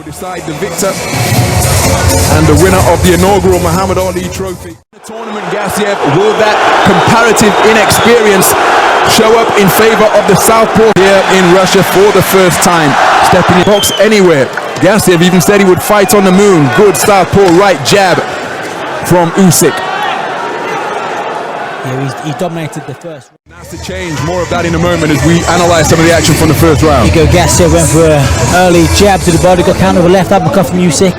will decide the victor and the winner of the inaugural Muhammad Ali Trophy. The tournament, Gassiev, will that comparative inexperience show up in favor of the southpaw here in Russia for the first time? Stepping in the box anywhere. Gassiev even said he would fight on the moon. Good southpaw right jab from Usyk. Yeah, he dominated the first. That's to change. More of that in a moment as we analyse some of the action from the first round. Here you go, Gassiev went for an early jab to the body, got countered with a left uppercut from Usyk.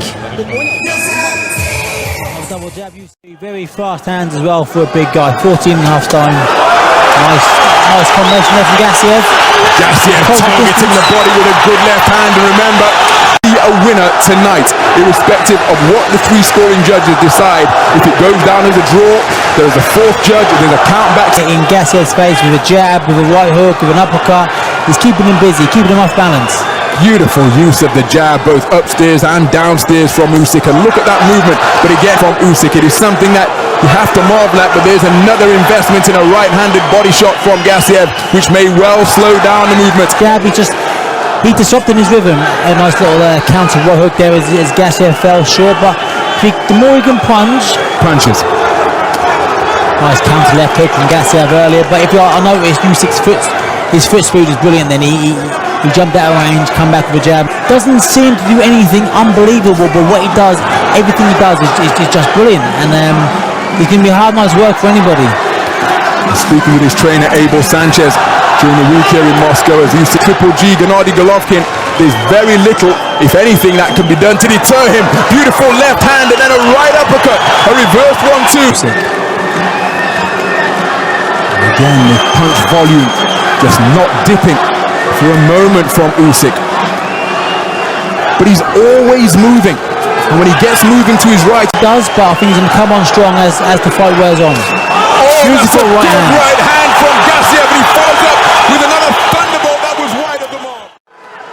Double jab, Usyk. Very fast hands as well for a big guy, 14.5 stone. Nice combination there from Gassiev. Gassiev targeting the body with a good left hand, and remember, be a winner tonight, irrespective of what the three scoring judges decide. If it goes down as a draw, there's a fourth judge, there's a count back. In Gassiev's face with a jab, with a right hook, with an uppercut. He's keeping him busy, keeping him off balance. Beautiful use of the jab, both upstairs and downstairs from Usyk. And look at that movement, but again from Usyk, it is something that you have to marvel at, but there's another investment in a right-handed body shot from Gassiev, which may well slow down the movement. Jab, he disrupted his rhythm. A nice little counter right hook there as Gassiev fell short, but the more he can punches. Nice counter left hook from Gassiev earlier, but if I noticed Usyk's his foot speed is brilliant. Then he jumped out of range, come back with a jab. Doesn't seem to do anything unbelievable, but what he does, everything he does is just brilliant, and he's going to be a hard night's work for anybody. Speaking with his trainer Abel Sanchez during the week here in Moscow as he used to Triple G Gennady Golovkin, there's very little, if anything, that can be done to deter him. Beautiful left hand and then a right uppercut, a reverse 1-2. And again, the punch volume just not dipping for a moment from Usyk. But he's always moving, and when he gets moving to his right, he does, but I think he's going to come on strong as the fight wears on. Beautiful right hand from Gassiev, and he follows up with another thunderbolt that was wide of the mark.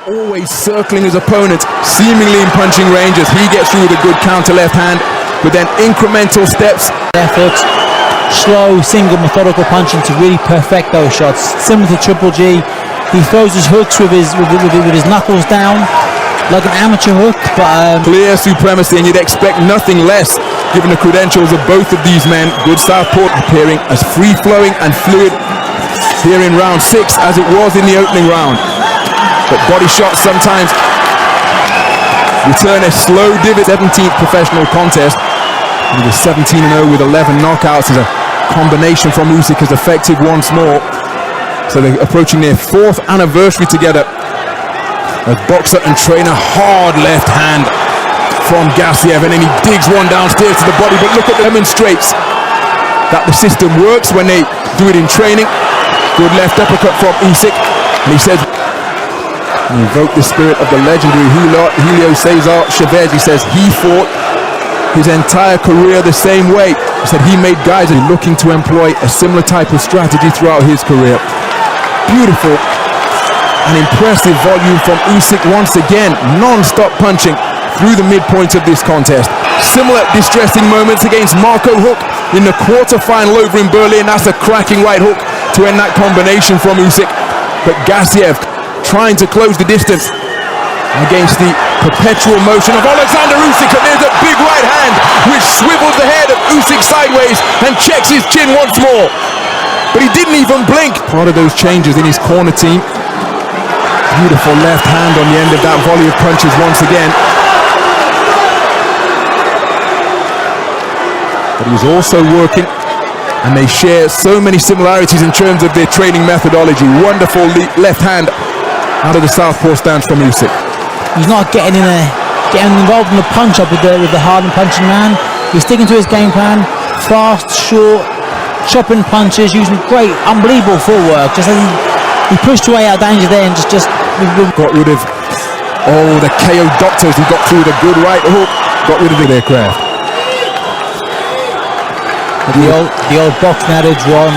Always circling his opponent, seemingly in punching range as he gets through with a good counter left hand, but then incremental steps. Left hooks, slow, single, methodical punching to really perfect those shots. Similar to Triple G, he throws his hooks with his knuckles down, like an amateur hook, but clear supremacy, and you'd expect nothing less given the credentials of both of these men. Good southpaw appearing as free-flowing and fluid here in round 6 as it was in the opening round. But body shots sometimes return a slow divot. 17th professional contest. He was 17-0 with 11 knockouts as a combination from Usyk is effective once more. So they're approaching their 4th anniversary together. A boxer and trainer, hard left hand from Gassiev, and then he digs one downstairs to the body, but look at demonstrates that the system works when they do it in training. Good left uppercut from Usyk, and he says, invoke the spirit of the legendary Julio Cesar Chavez. He says he fought his entire career the same way. He said he made guys looking to employ a similar type of strategy throughout his career. Beautiful and impressive volume from Usyk once again, non-stop punching through the midpoint of this contest. Similar distressing moments against Marco Huck in the quarter-final over in Berlin. That's a cracking right hook to end that combination from Usyk. But Gassiev trying to close the distance against the perpetual motion of Oleksandr Usyk, and there's a big right hand which swivels the head of Usyk sideways and checks his chin once more. But he didn't even blink. Part of those changes in his corner team. Beautiful left hand on the end of that volley of punches once again. But he was also working, and they share so many similarities in terms of their training methodology. Wonderful left hand out of the southpaw stance from Usyk. He's not getting involved in the punch up with the hard and punching man. He's sticking to his game plan, fast, short, chopping punches, using great, unbelievable footwork. Just as he pushed away out of danger there and just got rid of all the KO doctors. He got through with a good right hook, got rid of the aircraft. The old boxing adage, Ron,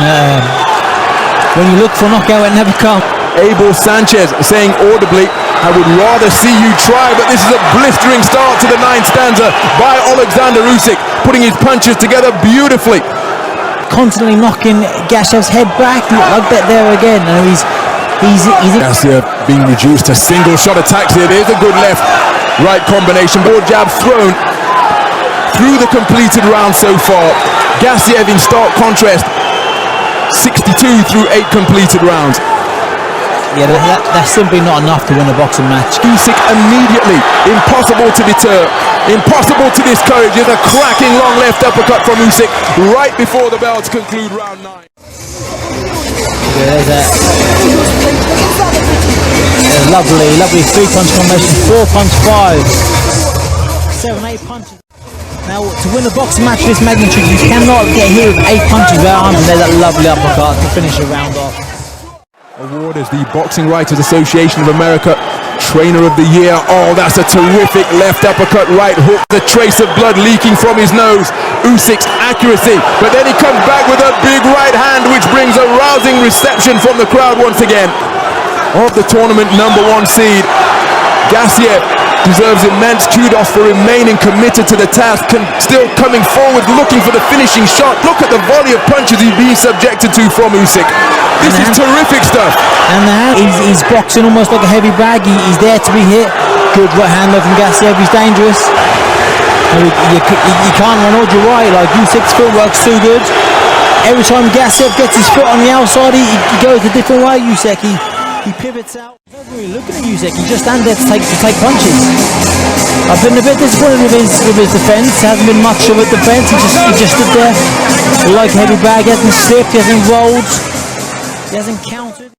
when you look for a knockout, it never comes. Abel Sanchez saying audibly, I would rather see you try, but this is a blistering start to the 9th stanza by Oleksandr Usyk, putting his punches together beautifully. Constantly knocking Gassiev's head back, like that there again. He's Gassiev being reduced to single shot attacks here. There's a good left. right combination. More jabs thrown through the completed round so far. Gassiev in stark contrast, 62 through 8 completed rounds. Yeah, that's simply not enough to win a boxing match. Usyk immediately, impossible to deter, impossible to discourage. There's a cracking long left uppercut from Usyk right before the bell to conclude round 9. Yeah, there's lovely 3-punch combination, 4-punch, 5, 7, 8 punches. Now, to win a boxing match of this magnitude, you cannot get hit with 8 punches without arms, and there's that lovely uppercut to finish a round off. Award as the Boxing Writers Association of America Trainer of the Year. Oh, that's a terrific left uppercut, right hook. The trace of blood leaking from his nose. Usyk's accuracy, but then he comes back with a big right hand, which brings a rousing reception from the crowd once again. Of the tournament #1 seed, Gassiev deserves immense kudos for remaining committed to the task and still coming forward looking for the finishing shot. Look at the volley of punches he's being subjected to from Usyk. This is terrific stuff. And he's boxing almost like a heavy bag. He's there to be hit. Good right hand from Gassiev. He's dangerous. You can't run all your right. Like, Usyk's footwork's too good. Every time Gassiev gets his foot on the outside, he goes a different way. Usyk, he pivots out. Never really looking at Usyk. He just stands there to take punches. I've been a bit disappointed with his defence. Hasn't been much of a defence. He just stood there like a heavy bag. He hasn't slipped. He hasn't rolled. He hasn't countered.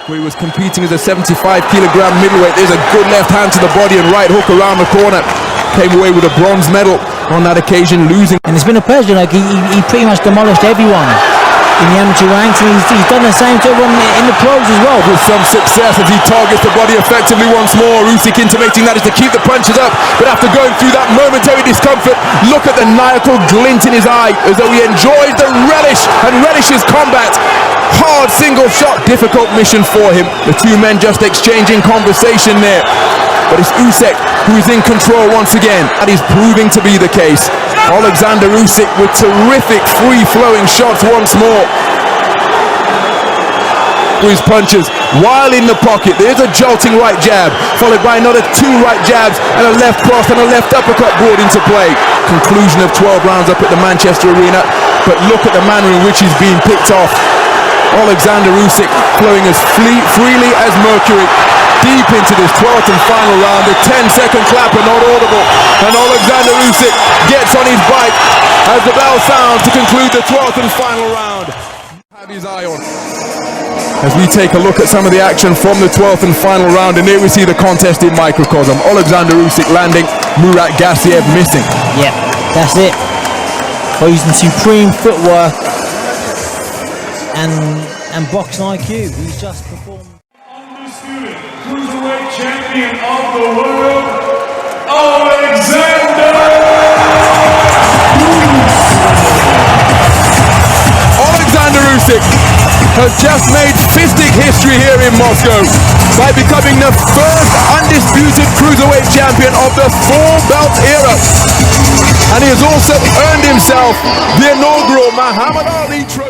Where he was competing as a 75-kilogram middleweight. There's a good left hand to the body and right hook around the corner. Came away with a bronze medal on that occasion, losing. And it's been a pleasure. Like, he pretty much demolished everyone in the amateur ranks, and he's done the same to everyone in the pros as well. With some success as he targets the body effectively once more. Usyk intimating that is to keep the punches up, but after going through that momentary discomfort, look at the maniacal glint in his eye as though he enjoys the relish and relishes combat. Hard single shot, difficult mission for him. The two men just exchanging conversation there, but it's Usyk who is in control once again. That is proving to be the case. Oleksandr Usyk with terrific free-flowing shots once more. His punches while in the pocket. There's a jolting right jab, followed by another 2 right jabs and a left cross and a left uppercut brought into play. Conclusion of 12 rounds up at the Manchester Arena, but look at the manner in which he's being picked off. Oleksandr Usyk flowing as freely as mercury. Deep into this 12th and final round, the 10-second clapper not audible, and Oleksandr Usyk gets on his bike as the bell sounds to conclude the 12th and final round. Have his eye on as we take a look at some of the action from the 12th and final round, and here we see the contest in microcosm. Oleksandr Usyk landing, Murat Gassiev missing. Yeah, that's it. By using supreme footwork and boxing IQ, he's just performed. Undisputed Cruiserweight Champion of the world, Oleksandr Usyk has just made fistic history here in Moscow by becoming the first undisputed Cruiserweight champion of the 4-belt era. And he has also earned himself the inaugural Muhammad Ali trophy.